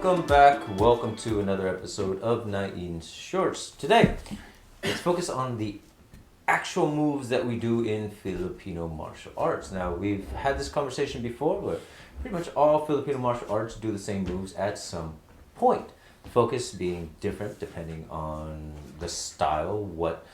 Welcome back. Welcome to another episode of Nain's Shorts. Today, let's focus on the actual moves that we do in Filipino martial arts. Now, we've had this conversation before where pretty much all Filipino martial arts do the same moves at some point. The focus being different depending on the style, what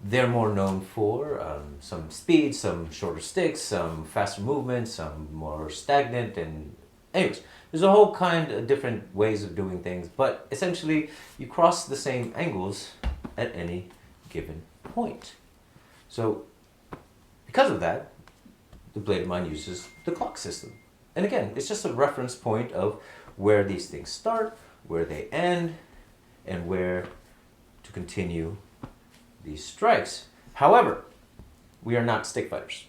they're more known for. Some speed, some shorter sticks, some faster movements, some more stagnant, and anyways, there's a whole kind of different ways of doing things, but essentially you cross the same angles at any given point. So because of that, the blade of mine uses the clock system. And again, it's just a reference point of where these things start, where they end, and where to continue these strikes. However, we are not stick fighters.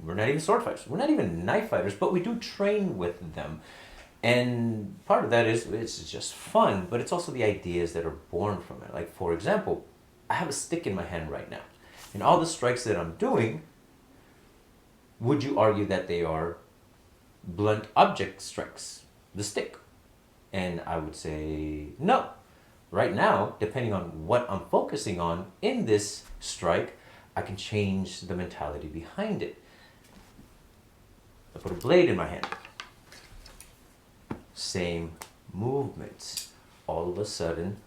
We're not even sword fighters. We're not even knife fighters, but we do train with them. And part of that is it's just fun, but it's also the ideas that are born from it. Like, for example, I have a stick in my hand right now. And all the strikes that I'm doing, would you argue that they are blunt object strikes? The stick. And I would say no. Right now, depending on what I'm focusing on in this strike, I can change the mentality behind it. I put a blade in my hand. Same movements. All of a sudden,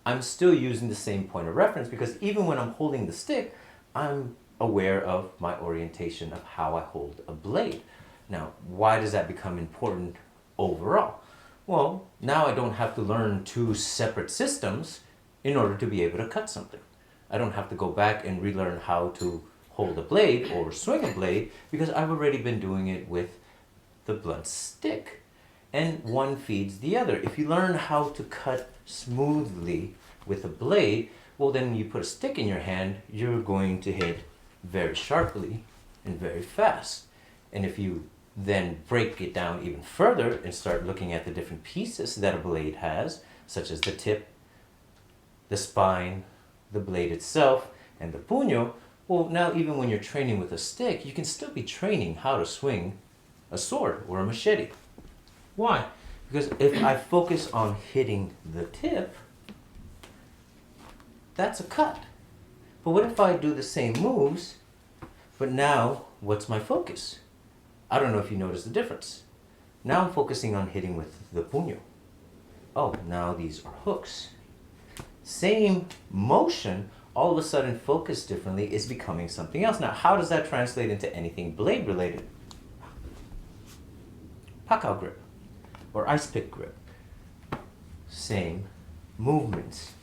I'm still using the same point of reference because even when I'm holding the stick, I'm aware of my orientation of how I hold a blade. Now, why does that become important overall? Well, now I don't have to learn two separate systems in order to be able to cut something. I don't have to go back and relearn how to hold a blade or swing a blade because I've already been doing it with the blunt stick. And one feeds the other. If you learn how to cut smoothly with a blade, well then you put a stick in your hand, you're going to hit very sharply and very fast. And if you then break it down even further and start looking at the different pieces that a blade has, such as the tip, the spine, the blade itself, and the puño, well, now even when you're training with a stick, you can still be training how to swing a sword or a machete. Why? Because if I focus on hitting the tip, that's a cut. But what if I do the same moves, but now what's my focus? I don't know if you notice the difference. Now I'm focusing on hitting with the puño. Oh, now these are hooks. Same motion, all of a sudden focused differently is becoming something else. Now, how does that translate into anything blade related? Pakao grip or ice pick grip. Same movements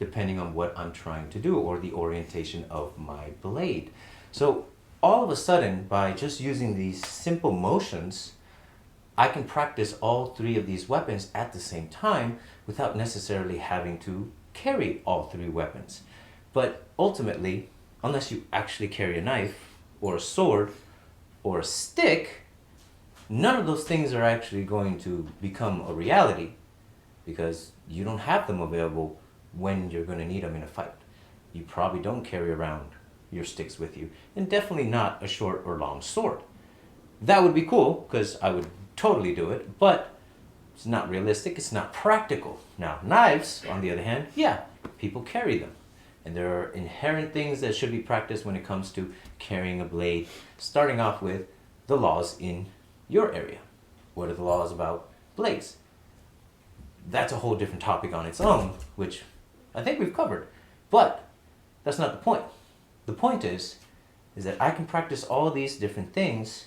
depending on what I'm trying to do or the orientation of my blade. So all of a sudden, by just using these simple motions, I can practice all three of these weapons at the same time without necessarily having to carry all three weapons. But ultimately, unless you actually carry a knife or a sword or a stick, none of those things are actually going to become a reality because you don't have them available when you're going to need them in a fight. You probably don't carry around your sticks with you, and definitely not a short or long sword. That would be cool because I would totally do it, but it's not realistic, it's not practical. Now, knives, on the other hand, yeah, people carry them. And there are inherent things that should be practiced when it comes to carrying a blade, starting off with the laws in your area. What are the laws about blades? That's a whole different topic on its own, which I think we've covered. But that's not the point. The point is that I can practice all these different things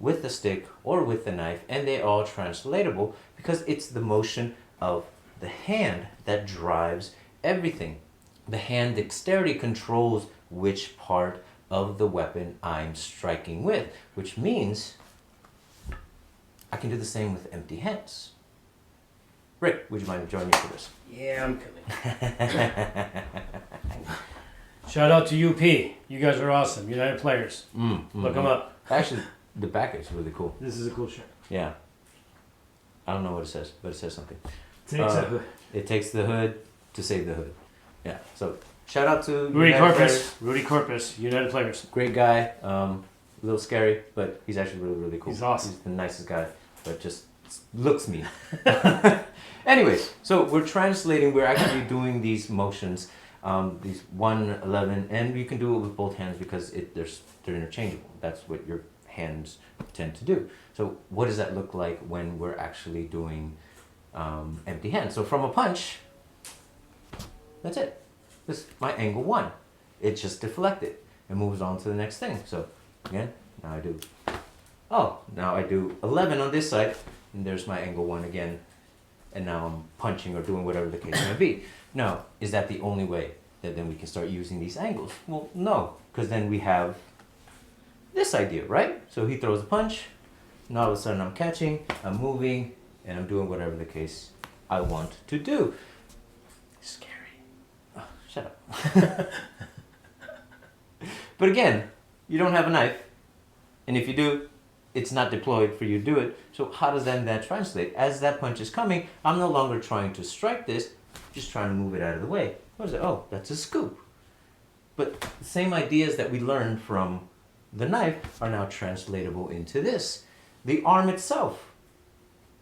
with the stick or with the knife, and they're all translatable because it's the motion of the hand that drives everything. The hand dexterity controls which part of the weapon I'm striking with, which means I can do the same with empty hands. Rick, would you mind joining me for this? Yeah, I'm coming. Shout out to UP. You guys are awesome. United Players. Look them up. Actually, the back is really cool. This is a cool shirt. Yeah. I don't know what it says, but it says something. Takes a hood. It takes the hood to save the hood. Yeah. So shout out to Rudy United Corpus. Players. Rudy Corpus. United Players. Great guy. A little scary, but he's actually really, really cool. He's awesome. He's the nicest guy. But just looks mean. Anyways, so we're translating, we're actually doing these motions, these 1, 11, and you can do it with both hands because they're interchangeable. That's what your hands tend to do. So what does that look like when we're actually doing empty hands? So from a punch, that's it. This is my angle 1. It's just deflected and moves on to the next thing. So again, now I do 11 on this side, and there's my angle 1 again, and now I'm punching or doing whatever the case may be. Now, is that the only way that then we can start using these angles? Well, no, because then we have this idea, right? So he throws a punch, and all of a sudden I'm catching, I'm moving, and I'm doing whatever the case I want to do. Scary. Oh, shut up. But again, you don't have a knife, and if you do, it's not deployed for you to do it. So how does then that translate? As that punch is coming, I'm no longer trying to strike this, just trying to move it out of the way. What is it? Oh, that's a scoop. But the same ideas that we learned from the knife are now translatable into this. The arm itself,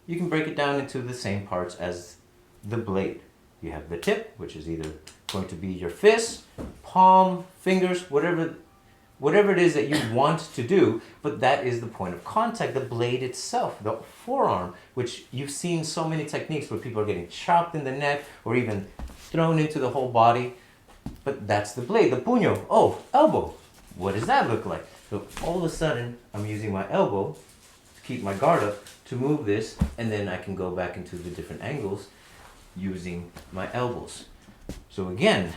you can break it down into the same parts as the blade. You have the tip, which is either going to be your fist, palm, fingers, whatever it is that you want to do, but that is the point of contact, the blade itself, the forearm, which you've seen so many techniques where people are getting chopped in the neck or even thrown into the whole body, but that's the blade, the puño. Oh, elbow. What does that look like? So all of a sudden, I'm using my elbow to keep my guard up to move this, and then I can go back into the different angles using my elbows. So again,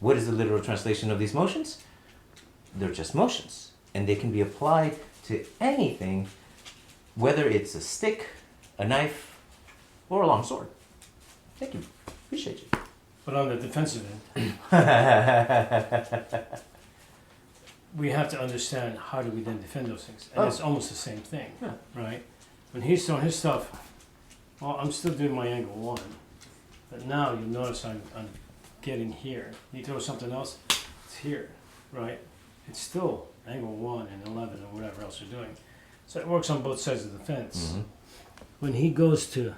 what is the literal translation of these motions? They're just motions, and they can be applied to anything, whether it's a stick, a knife, or a long sword. Thank you. Appreciate you. But on the defensive end, we have to understand how do we then defend those things. And it's almost the same thing, right? When he's doing his stuff, well, I'm still doing my angle 1. But now you notice I'm getting here. You throw something else, it's here, right? It's still angle 1 and 11 or whatever else you're doing. So it works on both sides of the fence. Mm-hmm. When he goes to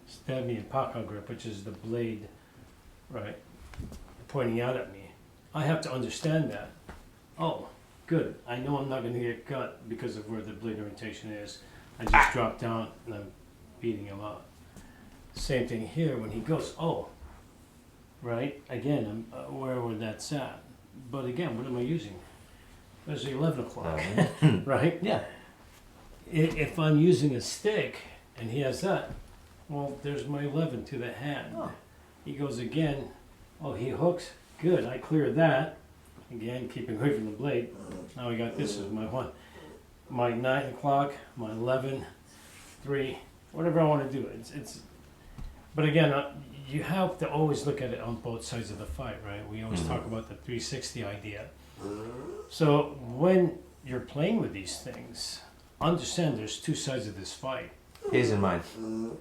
stab me in pocket grip, which is the blade, right, pointing out at me, I have to understand that. Oh, good. I know I'm not going to get cut because of where the blade orientation is. I just drop down and I'm beating him up. Same thing here when he goes, oh, right, again, I'm where that's at. But again, what am I using? There's the 11 o'clock, right? Yeah. If I'm using a stick and he has that, well, there's my 11 to the hand. Oh. He goes again, oh, he hooks, good, I clear that. Again, keeping away from the blade. Now I got this as my 1. My 9 o'clock, my 11, 3, whatever I want to do. But again, you have to always look at it on both sides of the fight, right? We always talk about the 360 idea. So when you're playing with these things, understand there's 2 sides of this fight. His and mine.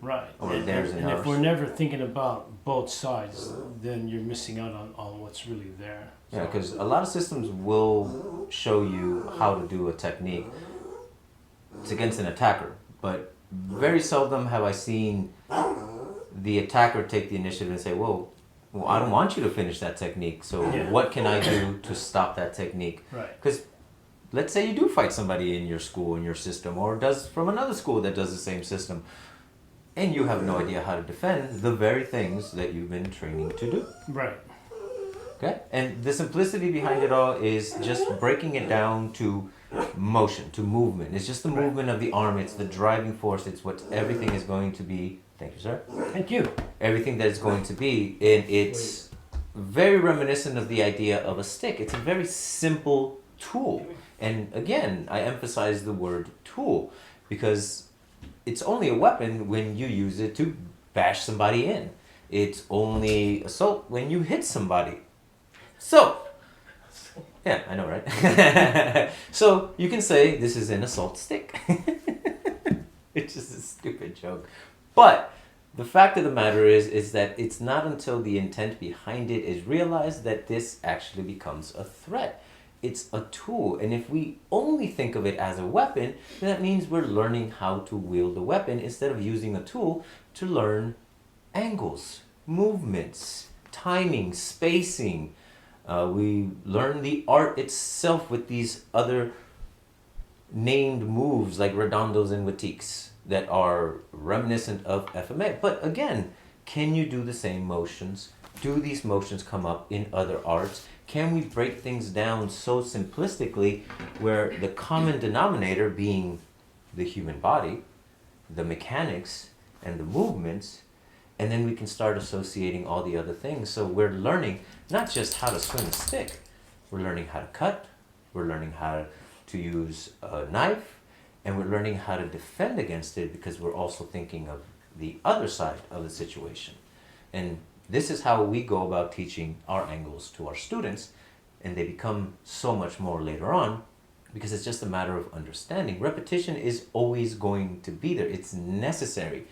Right. Or theirs and if ours. we're never thinking about both sides, then you're missing out on what's really there. Yeah, because a lot of systems will show you how to do a technique. It's against an attacker, but very seldom have I seen the attacker take the initiative and say, well, I don't want you to finish that technique, so what can I do to stop that technique? Right. Because let's say you do fight somebody in your school, in your system, or does from another school that does the same system, and you have no idea how to defend the very things that you've been training to do. Right. Okay? And the simplicity behind it all is just breaking it down to motion, to movement. It's just the movement of the arm. It's the driving force. It's what everything is going to be. Thank you, sir. Thank you. Everything that it's going to be. And it's very reminiscent of the idea of a stick. It's a very simple tool. And again, I emphasize the word tool because it's only a weapon when you use it to bash somebody in. It's only assault when you hit somebody. So, yeah, I know, right? So you can say this is an assault stick. It's just a stupid joke. But the fact of the matter is that it's not until the intent behind it is realized that this actually becomes a threat. it's a tool. And if we only think of it as a weapon, then that means we're learning how to wield a weapon instead of using a tool to learn angles, movements, timing, spacing. We learn the art itself with these other named moves like redondos and watiques that are reminiscent of FMA. But again, can you do the same motions? Do these motions come up in other arts? Can we break things down so simplistically where the common denominator being the human body, the mechanics, and the movements, and then we can start associating all the other things. So we're learning not just how to swing a stick, we're learning how to cut, we're learning how to use a knife, and we're learning how to defend against it because we're also thinking of the other side of the situation. And this is how we go about teaching our angles to our students, and they become so much more later on because it's just a matter of understanding. Repetition is always going to be there. It's necessary.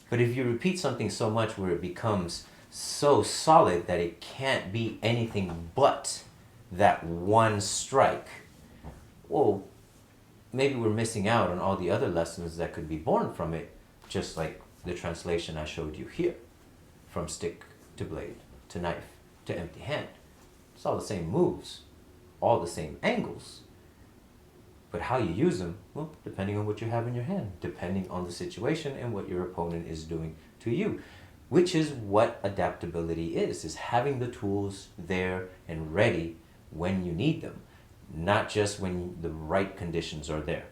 But if you repeat something so much where it becomes so solid that it can't be anything but that one strike, well, maybe we're missing out on all the other lessons that could be born from it, just like the translation I showed you here, from stick to blade, to knife, to empty hand. It's all the same moves, all the same angles. But how you use them, well, depending on what you have in your hand, depending on the situation and what your opponent is doing to you, which is what adaptability is having the tools there and ready when you need them, not just when the right conditions are there,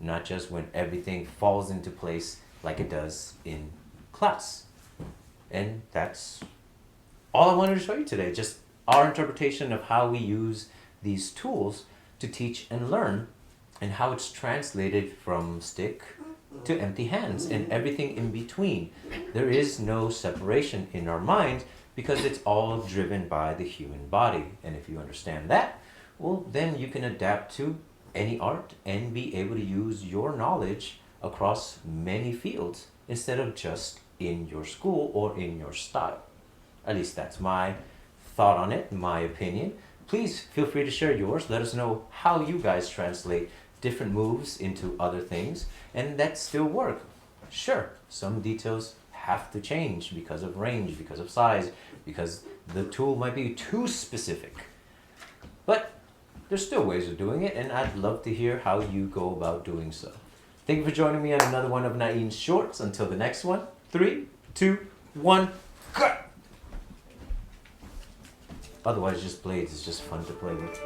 not just when everything falls into place like it does in class. And that's all I wanted to show you today, just our interpretation of how we use these tools to teach and learn, and how it's translated from stick to empty hands and everything in between. There is no separation in our mind because it's all driven by the human body. And if you understand that, well, then you can adapt to any art and be able to use your knowledge across many fields instead of just in your school or in your style. At least that's my thought on it, my opinion. Please feel free to share yours. Let us know how you guys translate different moves into other things, and that still work. Sure, some details have to change because of range, because of size, because the tool might be too specific. But there's still ways of doing it, and I'd love to hear how you go about doing so. Thank you for joining me on another one of Nain's Shorts. Until the next one, 3, 2, 1, cut! Otherwise, just blades is just fun to play with.